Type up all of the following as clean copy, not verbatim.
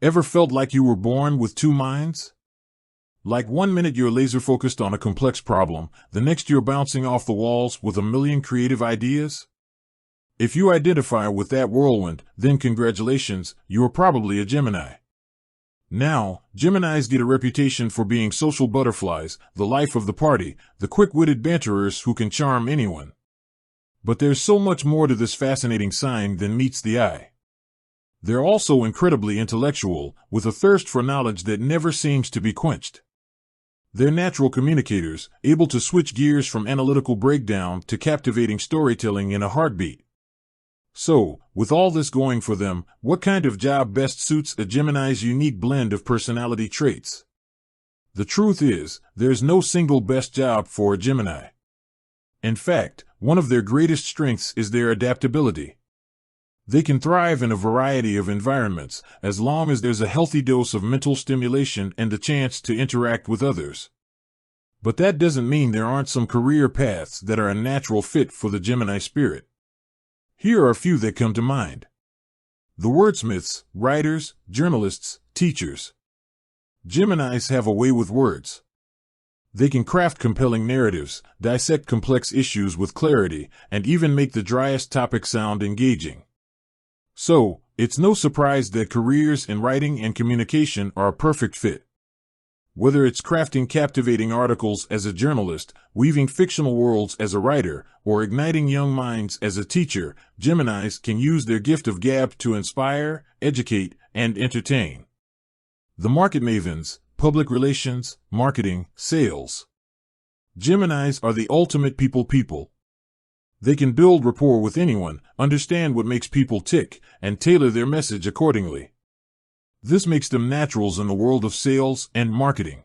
Ever felt like you were born with two minds? Like one minute you're laser focused on a complex problem, the next you're bouncing off the walls with a million creative ideas? If you identify with that whirlwind, then congratulations, you are probably a Gemini. Now, Geminis get a reputation for being social butterflies, the life of the party, the quick-witted banterers who can charm anyone. But there's so much more to this fascinating sign than meets the eye. They're also incredibly intellectual, with a thirst for knowledge that never seems to be quenched. They're natural communicators, able to switch gears from analytical breakdown to captivating storytelling in a heartbeat. So, with all this going for them, what kind of job best suits a Gemini's unique blend of personality traits? The truth is, there's no single best job for a Gemini. In fact, one of their greatest strengths is their adaptability. They can thrive in a variety of environments, as long as there's a healthy dose of mental stimulation and the chance to interact with others. But that doesn't mean there aren't some career paths that are a natural fit for the Gemini spirit. Here are a few that come to mind. The wordsmiths, writers, journalists, teachers. Geminis have a way with words. They can craft compelling narratives, dissect complex issues with clarity, and even make the driest topic sound engaging. So, it's no surprise that careers in writing and communication are a perfect fit. Whether it's crafting captivating articles as a journalist, weaving fictional worlds as a writer, or igniting young minds as a teacher, Geminis can use their gift of gab to inspire, educate, and entertain. The market mavens, public relations, marketing, sales. Geminis are the ultimate people. They can build rapport with anyone, understand what makes people tick, and tailor their message accordingly. This makes them naturals in the world of sales and marketing.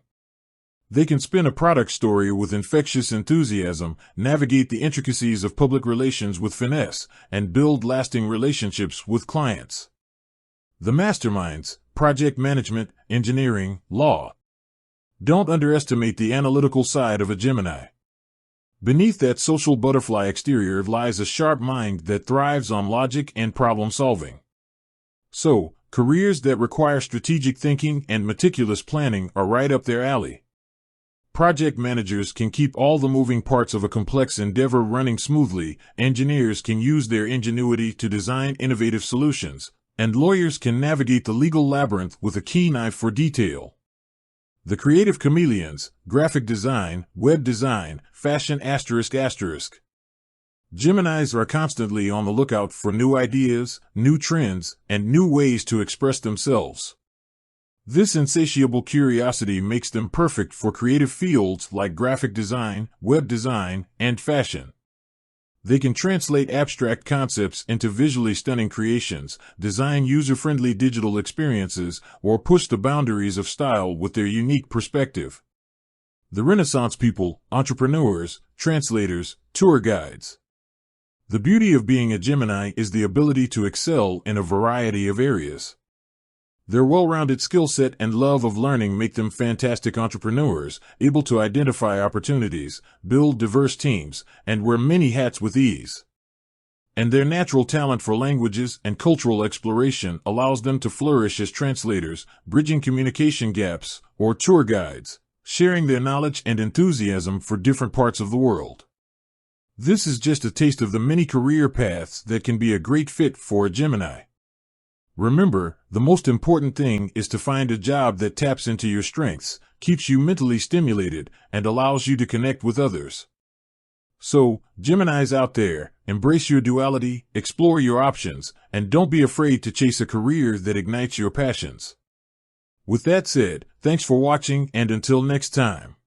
They can spin a product story with infectious enthusiasm, navigate the intricacies of public relations with finesse, and build lasting relationships with clients. The masterminds, project management, engineering, law. Don't underestimate the analytical side of a Gemini. Beneath that social butterfly exterior lies a sharp mind that thrives on logic and problem solving. So, careers that require strategic thinking and meticulous planning are right up their alley. Project managers can keep all the moving parts of a complex endeavor running smoothly, engineers can use their ingenuity to design innovative solutions, and lawyers can navigate the legal labyrinth with a keen eye for detail. The creative chameleons, graphic design, web design, fashion ***. Geminis are constantly on the lookout for new ideas, new trends, and new ways to express themselves. This insatiable curiosity makes them perfect for creative fields like graphic design, web design, and fashion. They can translate abstract concepts into visually stunning creations, design user-friendly digital experiences, or push the boundaries of style with their unique perspective. The Renaissance people, entrepreneurs, translators, tour guides. The beauty of being a Gemini is the ability to excel in a variety of areas. Their well-rounded skill set and love of learning make them fantastic entrepreneurs, able to identify opportunities, build diverse teams, and wear many hats with ease. And their natural talent for languages and cultural exploration allows them to flourish as translators, bridging communication gaps, or tour guides, sharing their knowledge and enthusiasm for different parts of the world. This is just a taste of the many career paths that can be a great fit for a Gemini. Remember, the most important thing is to find a job that taps into your strengths, keeps you mentally stimulated, and allows you to connect with others. So, Geminis out there, embrace your duality, explore your options, and don't be afraid to chase a career that ignites your passions. With that said, thanks for watching, and until next time.